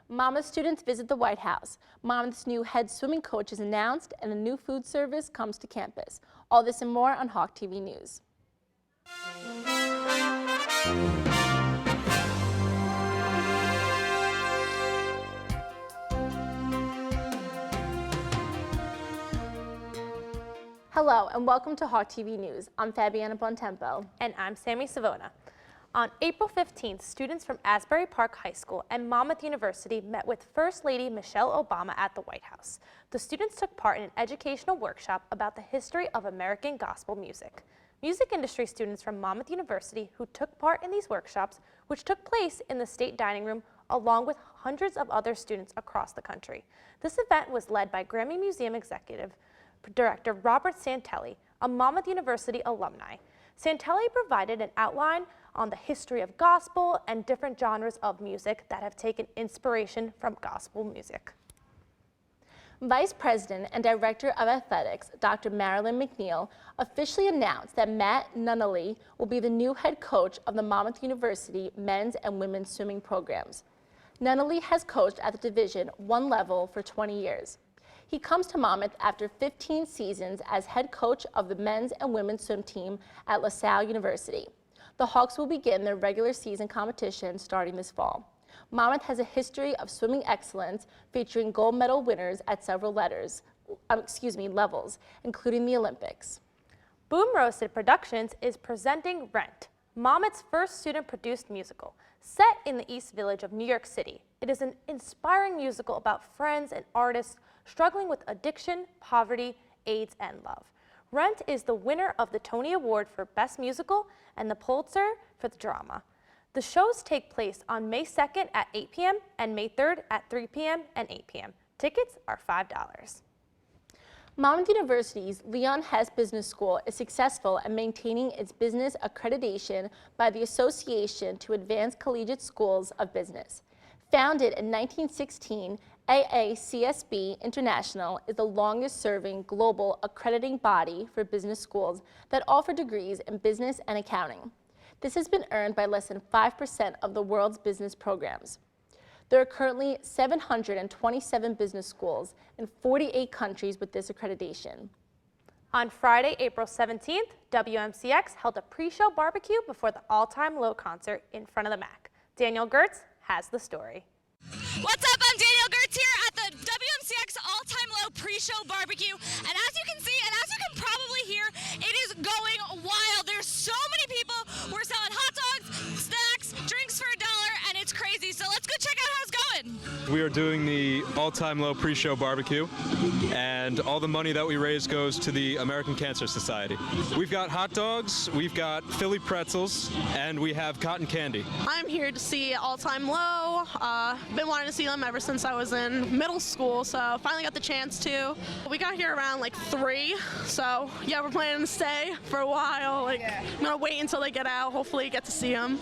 Monmouth students visit the White House. Monmouth's new head swimming coach is announced, and a new food service comes to campus. All this and more on Hawk TV News. Hello and welcome to Hawk TV News. I'm Fabiana Bontempo. And I'm Sammy Savona. On April 15th, students from Asbury Park High School and Monmouth University met with First Lady Michelle Obama at the White House. The students took part in an educational workshop about the history of American gospel music. Music industry students from Monmouth University who took part in these workshops, which took place in the State Dining Room, along with hundreds of other students across the country. This event was led by Grammy Museum Executive Director Robert Santelli, a Monmouth University alumni. Santelli provided an outline on the history of gospel and different genres of music that have taken inspiration from gospel music. Vice President and Director of Athletics, Dr. Marilyn McNeil, officially announced that Matt Nunnally will be the new head coach of the Monmouth University men's and women's swimming programs. Nunnally has coached at the Division I level for 20 years. He comes to Monmouth after 15 seasons as head coach of the men's and women's swim team at LaSalle University. The Hawks will begin their regular season competition starting this fall. Monmouth has a history of swimming excellence featuring gold medal winners at several levels, including the Olympics. Boom Roasted Productions is presenting Rent, Monmouth's first student-produced musical. Set in the East Village of New York City, it is an inspiring musical about friends and artists struggling with addiction, poverty, AIDS, and love. Rent is the winner of the Tony Award for Best Musical and the Pulitzer for the drama. The shows take place on May 2nd at 8 p.m. and May 3rd at 3 p.m. and 8 p.m. Tickets are $5. Monmouth University's Leon Hess Business School is successful at maintaining its business accreditation by the Association to Advance Collegiate Schools of Business. Founded in 1916, AACSB International is the longest-serving global accrediting body for business schools that offer degrees in business and accounting. This has been earned by less than 5% of the world's business programs. There are currently 727 business schools in 48 countries with this accreditation. On Friday, April 17th, WMCX held a pre-show barbecue before the All-Time Low concert in front of the MAC. Daniel Gertz has the story. What's up? I'm Daniel Gertz here at the WMCX All-Time Low pre-show barbecue. And as you can see, and as you can probably hear, it is going wild. There's so many people. We're selling hot dogs, snacks, drinks for $1, and it's crazy. So let's go check out how it's going. We are doing the All-Time Low pre-show barbecue, and all the money that we raise goes to the American Cancer Society. We've got hot dogs, we've got Philly pretzels, and we have cotton candy. I'm here to see All-Time Low. Been wanting to see them ever since I was in middle school, so finally got the chance to. We got here around like 3, so yeah, we're planning to stay for a while. I'm gonna wait until they get out, hopefully get to see them.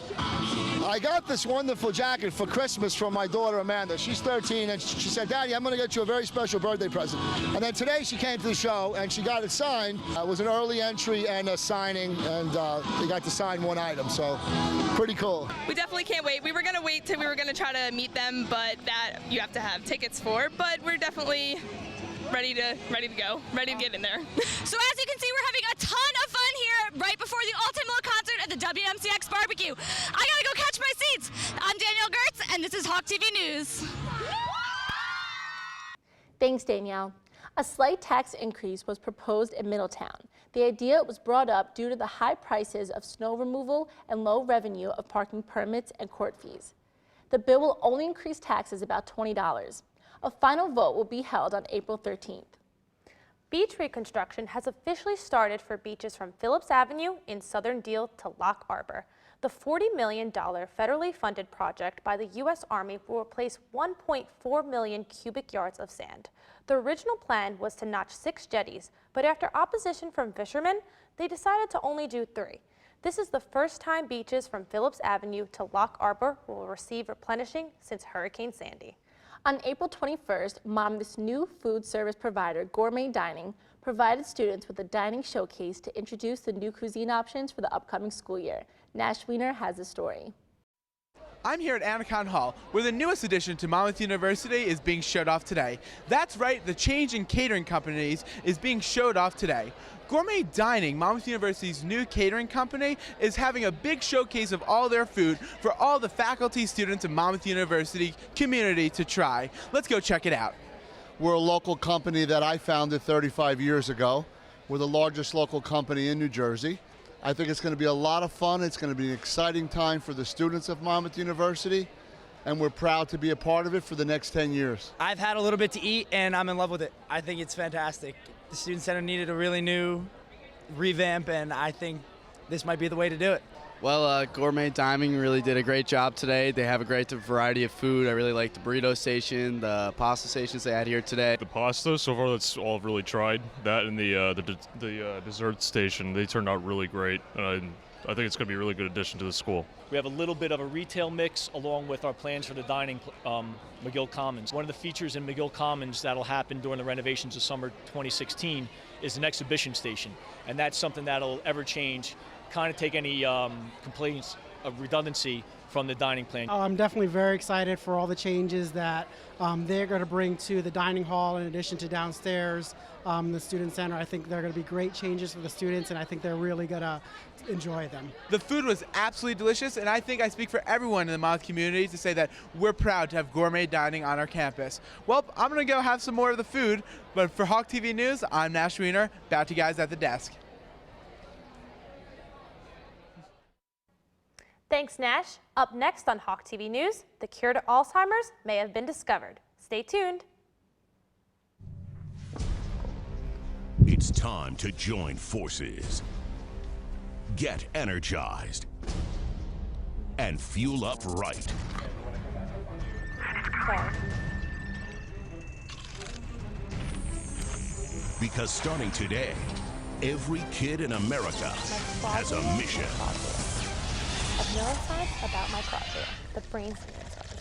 I got this wonderful jacket for Christmas from my daughter Amanda. She's 13, and she said, "Daddy, I'm going to get you a very special birthday present." And then today she came to the show and she got it signed. It was an early entry and a signing, and they got to sign one item, so pretty cool. We definitely can't wait. We were going to wait till we were going to try to meet them, but that you have to have tickets for. But we're definitely ready to go, ready to get in there. So as you can see, we're having a ton of fun here right before the All-Time Low concert at the WMCX barbecue. I gotta go catch my seats. I'm Danielle Gertz, and this is Hawk TV News. Thanks, Danielle. A slight tax increase was proposed in Middletown. The idea was brought up due to the high prices of snow removal and low revenue of parking permits and court fees. The bill will only increase taxes about $20. A final vote will be held on April 13th. Beach reconstruction has officially started for beaches from Phillips Avenue in Southern Deal to Lock Arbor. The $40 million federally funded project by the U.S. Army will replace 1.4 million cubic yards of sand. The original plan was to notch 6 jetties, but after opposition from fishermen, they decided to only do 3. This is the first time beaches from Phillips Avenue to Lock Arbor will receive replenishing since Hurricane Sandy. On April 21st, Monmouth's new food service provider, Gourmet Dining, provided students with a dining showcase to introduce the new cuisine options for the upcoming school year. Nash Wiener has the story. I'm here at Anacon Hall, where the newest addition to Monmouth University is being showed off today. That's right, the change in catering companies is being showed off today. Gourmet Dining, Monmouth University's new catering company, is having a big showcase of all their food for all the faculty, students, and Monmouth University community to try. Let's go check it out. We're a local company that I founded 35 years ago. We're the largest local company in New Jersey. I think it's going to be a lot of fun. It's going to be an exciting time for the students of Monmouth University, and we're proud to be a part of it for the next 10 years. I've had a little bit to eat, and I'm in love with it. I think it's fantastic. The Student Center needed a really new revamp, and I think this might be the way to do it. Well, Gourmet Dining really did a great job today. They have a great variety of food. I really like the burrito station, the pasta stations they had here today. The pasta, so far that's all I've really tried. That and the dessert station, they turned out really great. And I think it's going to be a really good addition to the school. We have a little bit of a retail mix along with our plans for the dining, McGill Commons. One of the features in McGill Commons that'll happen during the renovations of summer 2016 is an exhibition station. And that's something that'll ever change, kind of take any complaints of redundancy from the dining plan. I'm definitely very excited for all the changes that they're going to bring to the dining hall in addition to downstairs, the student center. I think they're going to be great changes for the students, and I think they're really going to enjoy them. The food was absolutely delicious, and I think I speak for everyone in the Monmouth community to say that we're proud to have Gourmet Dining on our campus. Well, I'm going to go have some more of the food, but for Hawk TV News, I'm Nash Wiener, back to you guys at the desk. Thanks, Nash. Up next on Hawk TV News, the cure to Alzheimer's may have been discovered. Stay tuned. It's time to join forces. Get energized and fuel up right. Because starting today, every kid in America has a mission. Of neuroscience about microglia, the brain's immune cells.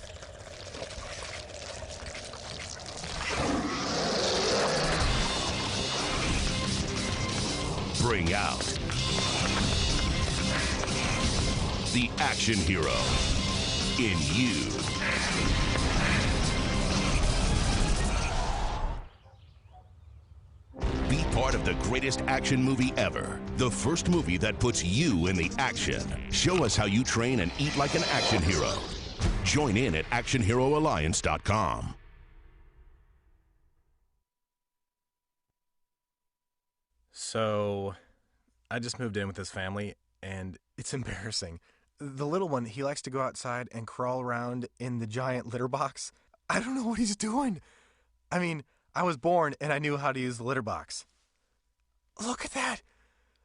Bring out the action hero in you. Be part of the greatest action movie ever. The first movie that puts you in the action. Show us how you train and eat like an action hero. Join in at actionheroalliance.com. So, I just moved in with this family, and it's embarrassing. The little one, he likes to go outside and crawl around in the giant litter box. I don't know what he's doing. I mean, I was born and I knew how to use the litter box. Look at that.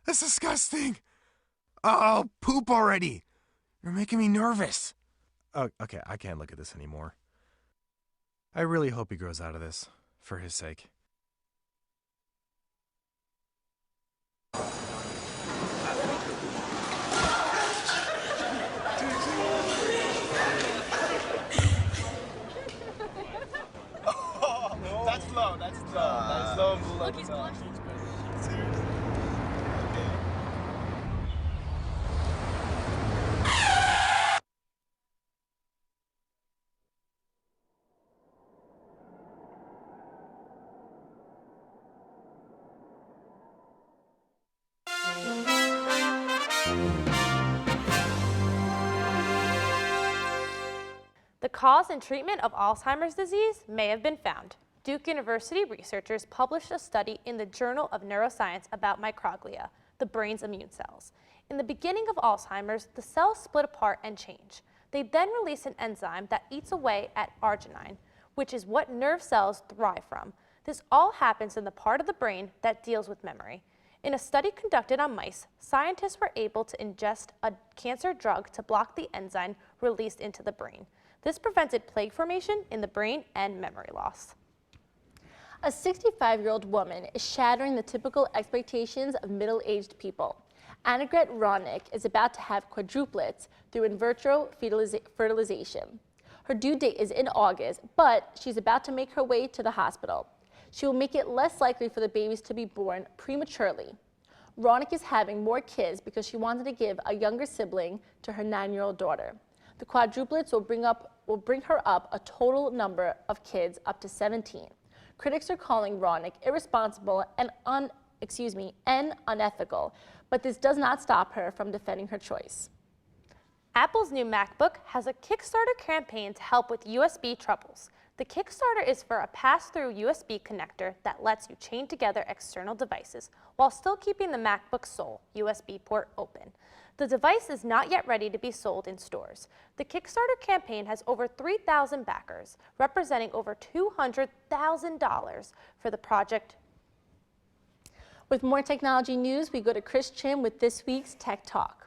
That's disgusting. Oh, poop already. You're making me nervous. Oh, okay, I can't look at this anymore. I really hope he grows out of this, for his sake. That's low, that's low. That's low. Look, he's blushing. The cause and treatment of Alzheimer's disease may have been found. Duke University researchers published a study in the Journal of Neuroscience about microglia, the brain's immune cells. In the beginning of Alzheimer's, the cells split apart and change. They then release an enzyme that eats away at arginine, which is what nerve cells thrive from. This all happens in the part of the brain that deals with memory. In a study conducted on mice, scientists were able to ingest a cancer drug to block the enzyme released into the brain. This prevented plaque formation in the brain and memory loss. A 65-year-old woman is shattering the typical expectations of middle-aged people. Annegret Ronick is about to have quadruplets through in vitro fertilization. Her due date is in August, but she's about to make her way to the hospital. She will make it less likely for the babies to be born prematurely. Ronick is having more kids because she wanted to give a younger sibling to her 9-year-old daughter. The quadruplets will bring her up a total number of kids up to 17. Critics are calling Ronick irresponsible and unethical, but this does not stop her from defending her choice. Apple's new MacBook has a Kickstarter campaign to help with USB troubles. The Kickstarter is for a pass-through USB connector that lets you chain together external devices while still keeping the MacBook sole USB port open. The device is not yet ready to be sold in stores. The Kickstarter campaign has over 3,000 backers, representing over $200,000 for the project. With more technology news, we go to Chris Chin with this week's Tech Talk.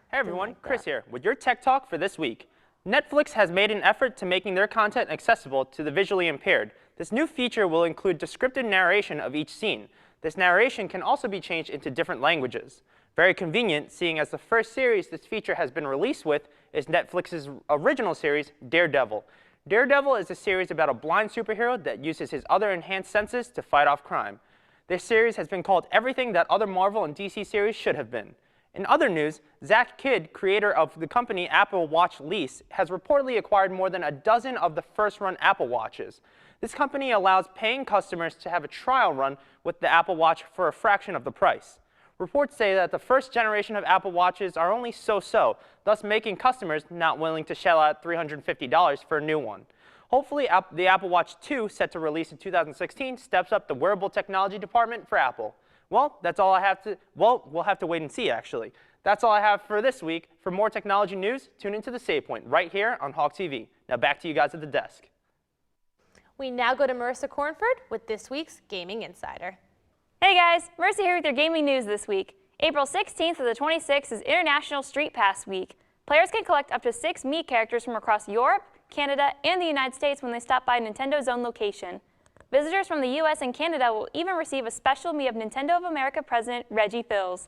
Hey everyone, Chris here with your Tech Talk for this week. Netflix has made an effort to making their content accessible to the visually impaired. This new feature will include descriptive narration of each scene. This narration can also be changed into different languages. Very convenient, seeing as the first series this feature has been released with is Netflix's original series, Daredevil. Daredevil is a series about a blind superhero that uses his other enhanced senses to fight off crime. This series has been called everything that other Marvel and DC series should have been. In other news, Zach Kidd, creator of the company Apple Watch Lease, has reportedly acquired more than a dozen of the first-run Apple Watches. This company allows paying customers to have a trial run with the Apple Watch for a fraction of the price. Reports say that the first generation of Apple Watches are only so-so, thus making customers not willing to shell out $350 for a new one. Hopefully, the Apple Watch 2, set to release in 2016, steps up the wearable technology department for Apple. Well, that's all I have to, we'll have to wait and see, actually. That's all I have for this week. For more technology news, tune into The Save Point right here on Hawk TV. Now back to you guys at the desk. We now go to Marissa Cornford with this week's Gaming Insider. Hey guys, Marissa here with your gaming news this week. April 16th to the 26th is International Street Pass Week. Players can collect up to 6 Mii characters from across Europe, Canada, and the United States when they stop by a Nintendo Zone location. Visitors from the US and Canada will even receive a special Mii of Nintendo of America President Reggie Fils.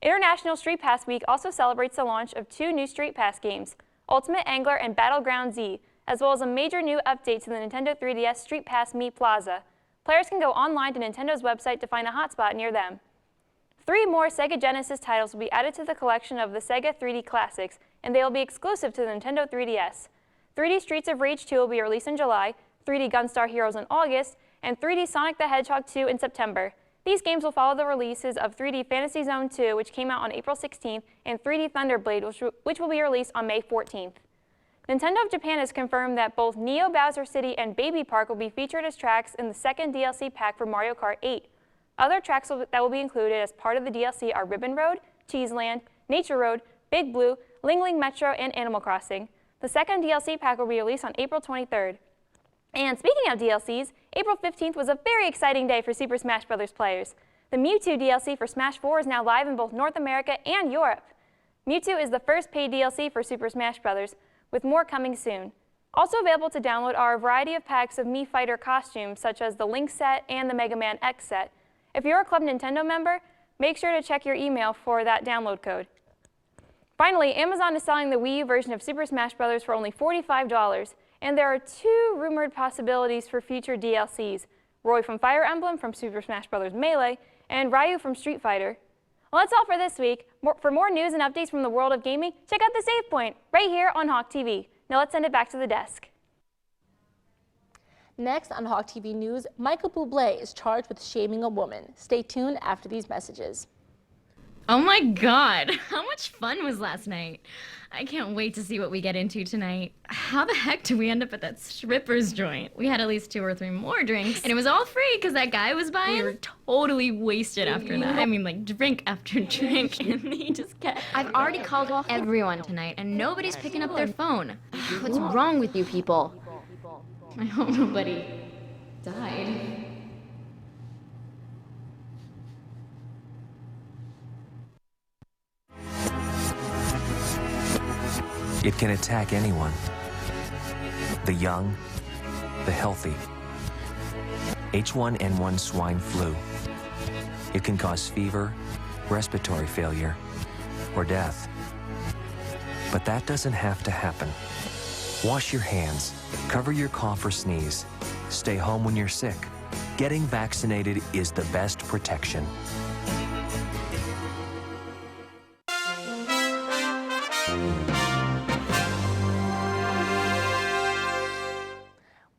International Street Pass Week also celebrates the launch of 2 new Street Pass games, Ultimate Angler and Battleground Z, as well as a major new update to the Nintendo 3DS Street Pass Mii Plaza. Players can go online to Nintendo's website to find a hotspot near them. 3 more Sega Genesis titles will be added to the collection of the Sega 3D Classics, and they will be exclusive to the Nintendo 3DS. 3D Streets of Rage 2 will be released in July, 3D Gunstar Heroes in August, and 3D Sonic the Hedgehog 2 in September. These games will follow the releases of 3D Fantasy Zone 2, which came out on April 16th, and 3D Thunderblade, which will be released on May 14th. Nintendo of Japan has confirmed that both Neo Bowser City and Baby Park will be featured as tracks in the second DLC pack for Mario Kart 8. Other tracks that will be included as part of the DLC are Ribbon Road, Cheeseland, Nature Road, Big Blue, Ling Ling Metro, and Animal Crossing. The second DLC pack will be released on April 23rd. And speaking of DLCs, April 15th was a very exciting day for Super Smash Bros. Players. The Mewtwo DLC for Smash 4 is now live in both North America and Europe. Mewtwo is the first paid DLC for Super Smash Bros., with more coming soon. Also available to download are a variety of packs of Mii Fighter costumes, such as the Link set and the Mega Man X set. If you're a Club Nintendo member, make sure to check your email for that download code. Finally, Amazon is selling the Wii U version of Super Smash Bros. For only $45, and there are 2 rumored possibilities for future DLCs, Roy from Fire Emblem from Super Smash Bros. Melee, and Ryu from Street Fighter. Well, that's all for this week. For more news and updates from the world of gaming, check out The Save Point, right here on Hawk TV. Now let's send it back to the desk. Next on Hawk TV News, Michael Buble is charged with shaming a woman. Stay tuned after these messages. Oh my God, how much fun was last night? I can't wait to see what we get into tonight. How the heck did we end up at that strippers joint? We had at least 2 or 3 more drinks, and it was all free because that guy was buying. We were totally wasted after that. I mean, like, drink after drink, and he just kept... I've already called everyone tonight, and nobody's picking up their phone. What's wrong with you people? I hope nobody died. It can attack anyone. The young, the healthy. H1N1 swine flu. It can cause fever, respiratory failure, or death. But that doesn't have to happen. Wash your hands, cover your cough or sneeze. Stay home when you're sick. Getting vaccinated is the best protection.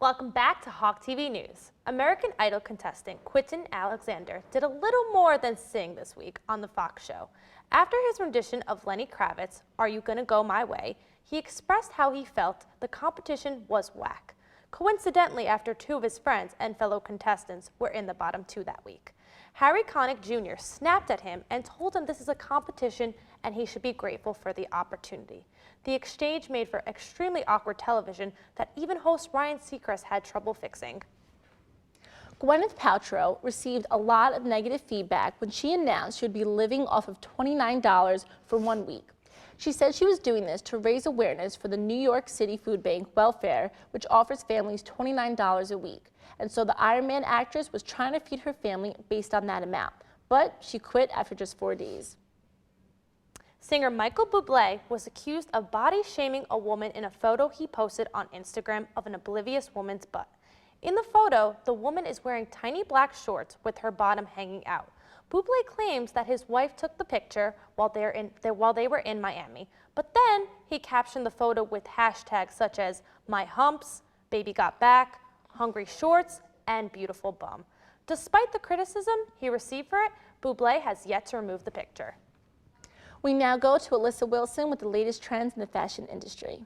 Welcome back to Hawk TV News. American Idol contestant Quinton Alexander did a little more than sing this week on the Fox show. After his rendition of Lenny Kravitz's Are You Gonna Go My Way, he expressed how he felt the competition was whack. Coincidentally, after two of his friends and fellow contestants were in the bottom two that week. Harry Connick Jr. snapped at him and told him this is a competition and he should be grateful for the opportunity. The exchange made for extremely awkward television that even host Ryan Seacrest had trouble fixing. Gwyneth Paltrow received a lot of negative feedback when she announced she would be living off of $29 for 1 week. She said she was doing this to raise awareness for the New York City Food Bank welfare, which offers families $29 a week. And so the Iron Man actress was trying to feed her family based on that amount, but she quit after just 4 days. Singer Michael Buble was accused of body-shaming a woman in a photo he posted on Instagram of an oblivious woman's butt. In the photo, the woman is wearing tiny black shorts with her bottom hanging out. Buble claims that his wife took the picture while they were in Miami, but then he captioned the photo with hashtags such as my humps, baby got back, hungry shorts, and beautiful bum. Despite the criticism he received for it, Buble has yet to remove the picture. We now go to Alyssa Wilson with the latest trends in the fashion industry.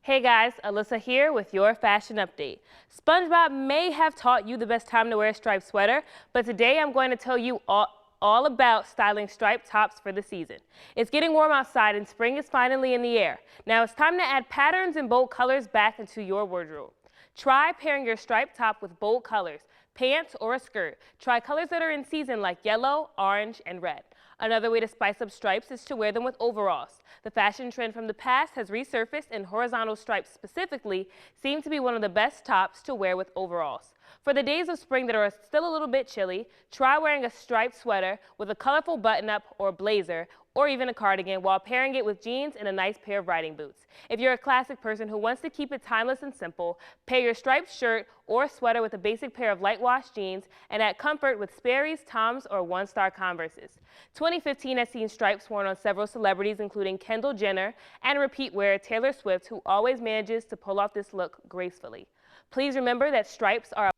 Hey guys, Alyssa here with your fashion update. SpongeBob may have taught you the best time to wear a striped sweater, but today I'm going to tell you all about styling striped tops for the season. It's getting warm outside and spring is finally in the air. Now it's time to add patterns and bold colors back into your wardrobe. Try pairing your striped top with bold colors, pants or a skirt. Try colors that are in season like yellow, orange, and red. Another way to spice up stripes is to wear them with overalls. The fashion trend from the past has resurfaced, and horizontal stripes specifically seem to be one of the best tops to wear with overalls. For the days of spring that are still a little bit chilly, try wearing a striped sweater with a colorful button-up or blazer, or even a cardigan, while pairing it with jeans and a nice pair of riding boots. If you're a classic person who wants to keep it timeless and simple, pair your striped shirt or sweater with a basic pair of light wash jeans and add comfort with Sperry's, Tom's, or one-star Converses. 2015 has seen stripes worn on several celebrities, including Kendall Jenner and repeat wearer Taylor Swift, who always manages to pull off this look gracefully. Please remember that stripes are a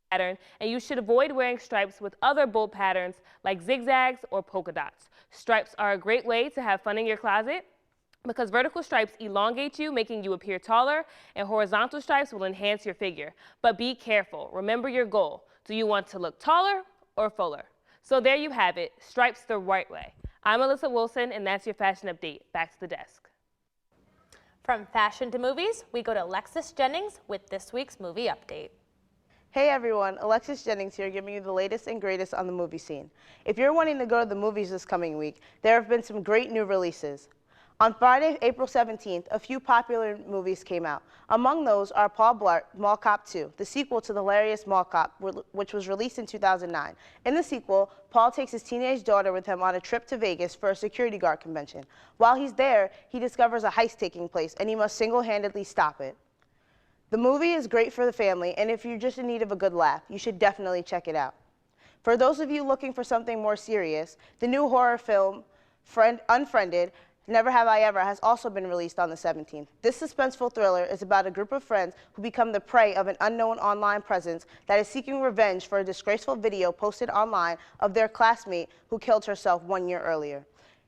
pattern, and you should avoid wearing stripes with other bold patterns like zigzags or polka dots. Stripes are a great way to have fun in your closet because vertical stripes elongate you, making you appear taller, and horizontal stripes will enhance your figure. But be careful. Remember your goal. Do you want to look taller or fuller? So there you have it, stripes the right way. I'm Alyssa Wilson, and that's your fashion update. Back to the desk. From fashion to movies, we go to Alexis Jennings with this week's movie update. Hey everyone, Alexis Jennings here giving you the latest and greatest on the movie scene. If you're wanting to go to the movies this coming week, there have been some great new releases. On Friday, April 17th, a few popular movies came out. Among those are Paul Blart, Mall Cop 2, the sequel to the hilarious Mall Cop, which was released in 2009. In the sequel, Paul takes his teenage daughter with him on a trip to Vegas for a security guard convention. While he's there, he discovers a heist taking place, and he must single-handedly stop it. The movie is great for the family, and if you're just in need of a good laugh, you should definitely check it out. For those of you looking for something more serious, the new horror film, Unfriended, Never Have I Ever, has also been released on the 17th. This suspenseful thriller is about a group of friends who become the prey of an unknown online presence that is seeking revenge for a disgraceful video posted online of their classmate who killed herself 1 year earlier.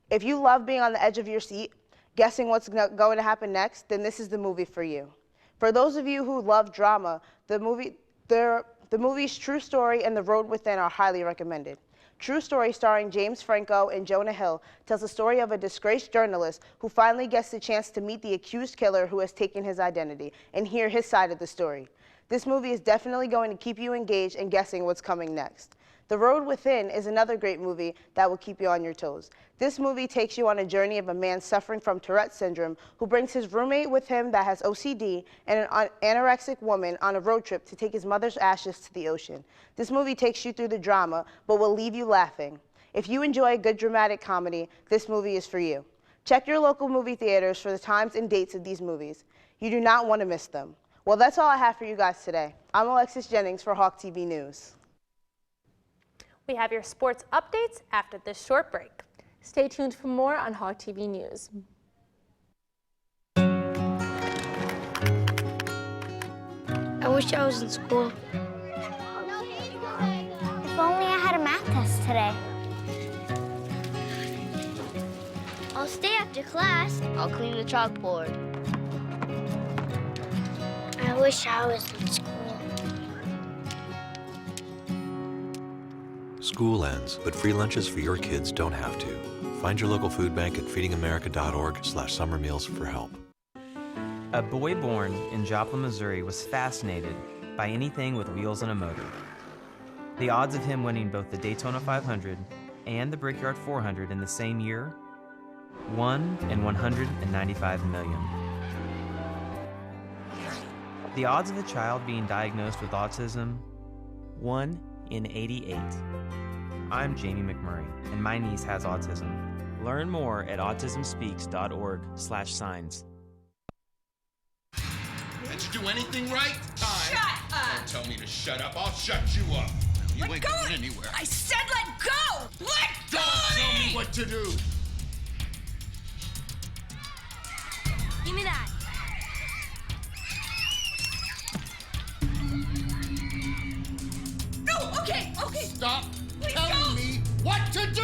If you love being on the edge of your seat, guessing what's going to happen next, then this is the movie for you. For those of you who love drama, the movie's True Story and The Road Within are highly recommended. True Story, starring James Franco and Jonah Hill, tells the story of a disgraced journalist who finally gets the chance to meet the accused killer who has taken his identity and hear his side of the story. This movie is definitely going to keep you engaged and guessing what's coming next. The Road Within is another great movie that will keep you on your toes. This movie takes you on a journey of a man suffering from Tourette's syndrome who brings his roommate with him that has OCD and an anorexic woman on a road trip to take his mother's ashes to the ocean. This movie takes you through the drama, but will leave you laughing. If you enjoy a good dramatic comedy, this movie is for you. Check your local movie theaters for the times and dates of these movies. You do not want to miss them. Well, that's all I have for you guys today. I'm Alexis Jennings for Hawk TV News. We have your sports updates after this short break. Stay tuned for more on Hawk TV News. wish I was in school. If only I had a math test today. I'll stay after class. I'll clean the chalkboard. I wish I was in school. School ends, but free lunches for your kids don't have to. Find your local food bank at feedingamerica.org/summer meals for help. A boy born in Joplin, Missouri was fascinated by anything with wheels and a motor. The odds of him winning both the Daytona 500 and the Brickyard 400 in the same year? 1 in 195 million. The odds of a child being diagnosed with autism? 1 in 88. I'm Jamie McHenry, and my niece has autism. Learn more at autismspeaks.org/signs. Did you do anything right? Time. Shut up! Don't tell me to shut up. I'll shut you up. You ain't going anywhere. I said let go! Let go! Don't tell me what to do. Give me that. No, okay. Stop Please telling don't. me what to do!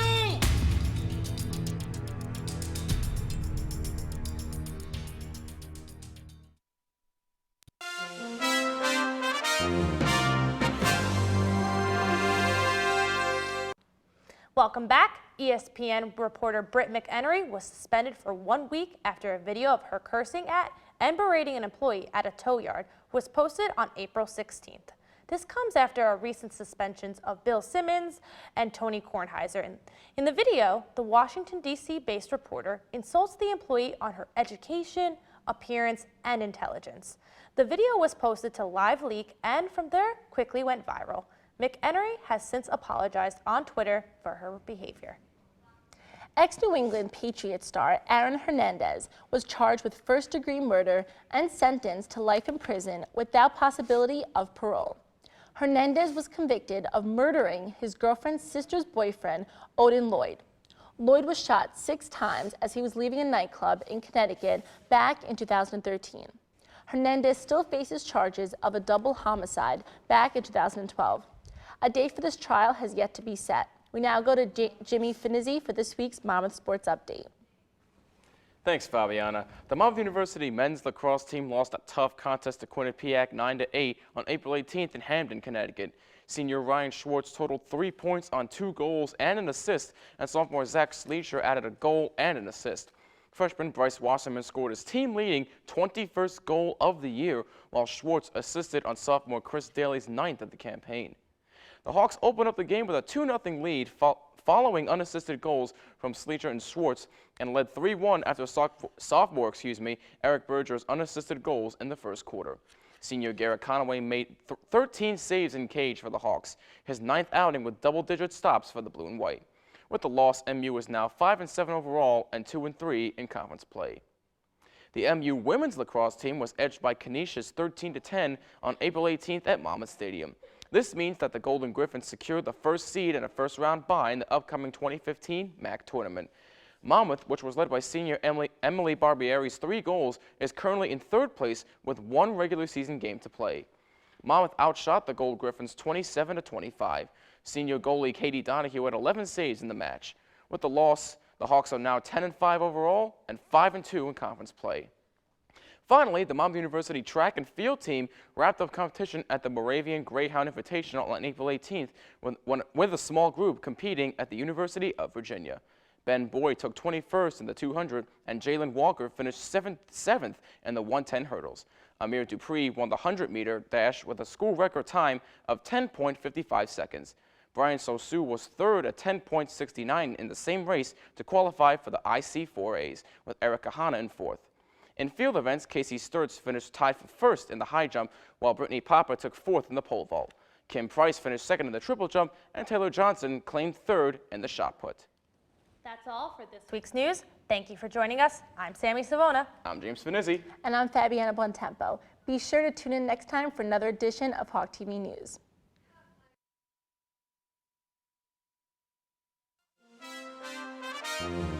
Welcome back. ESPN reporter Britt McHenry was suspended for 1 week after a video of her cursing at and berating an employee at a tow yard was posted on April 16th. This comes after a recent suspensions of Bill Simmons and Tony Kornheiser. In the video, the Washington, D.C.-based reporter insults the employee on her education, appearance, and intelligence. The video was posted to LiveLeak and from there quickly went viral. McHenry has since apologized on Twitter for her behavior. Ex-New England Patriots star Aaron Hernandez was charged with first-degree murder and sentenced to life in prison without possibility of parole. Hernandez was convicted of murdering his girlfriend's sister's boyfriend, Odin Lloyd. Lloyd was shot 6 times as he was leaving a nightclub in Connecticut back in 2013. Hernandez still faces charges of a double homicide back in 2012. A date for this trial has yet to be set. We now go to Jimmy Finizzi for this week's Monmouth Sports Update. Thanks, Fabiana. The Monmouth University men's lacrosse team lost a tough contest to Quinnipiac 9-8 on April 18th in Hamden, Connecticut. Senior Ryan Schwartz totaled 3 points on 2 goals and an assist, and sophomore Zach Sleecher added a goal and an assist. Freshman Bryce Wasserman scored his team-leading 21st goal of the year, while Schwartz assisted on sophomore Chris Daly's 9th of the campaign. The Hawks opened up the game with a 2-0 lead following unassisted goals from Sleecher and Schwartz and led 3-1 after sophomore Eric Berger's unassisted goals in the first quarter. Senior Garrett Conaway made 13 saves in cage for the Hawks, his 9th outing with double-digit stops for the Blue and White. With the loss, MU is now 5-7 overall and 2-3 in conference play. The MU women's lacrosse team was edged by Canisius 13-10 on April 18th at Monmouth Stadium. This means that the Golden Griffins secured the first seed and a first-round bye in the upcoming 2015 MAC tournament. Monmouth, which was led by senior Emily Barbieri's 3 goals, is currently in 3rd place with 1 regular season game to play. Monmouth outshot the Gold Griffins 27-25. Senior goalie Katie Donahue had 11 saves in the match. With the loss, the Hawks are now 10-5 overall and 5-2 in conference play. Finally, the Monmouth University track and field team wrapped up competition at the Moravian Greyhound Invitational on April 18th with a small group competing at the University of Virginia. Ben Boyd took 21st in the 200 and Jalen Walker finished 7th in the 110 hurdles. Amir Dupree won the 100-meter dash with a school record time of 10.55 seconds. Brian Sosu was 3rd at 10.69 in the same race to qualify for the IC4As, with Erica Hanna in 4th. In field events, Casey Sturts finished tied for 1st in the high jump, while Brittany Papa took 4th in the pole vault. Kim Price finished 2nd in the triple jump, and Taylor Johnson claimed 3rd in the shot put. That's all for this week's news. Thank you for joining us. I'm Sammy Savona. I'm James Finizzi. And I'm Fabiana Bontempo. Be sure to tune in next time for another edition of Hawk TV News. Thank you.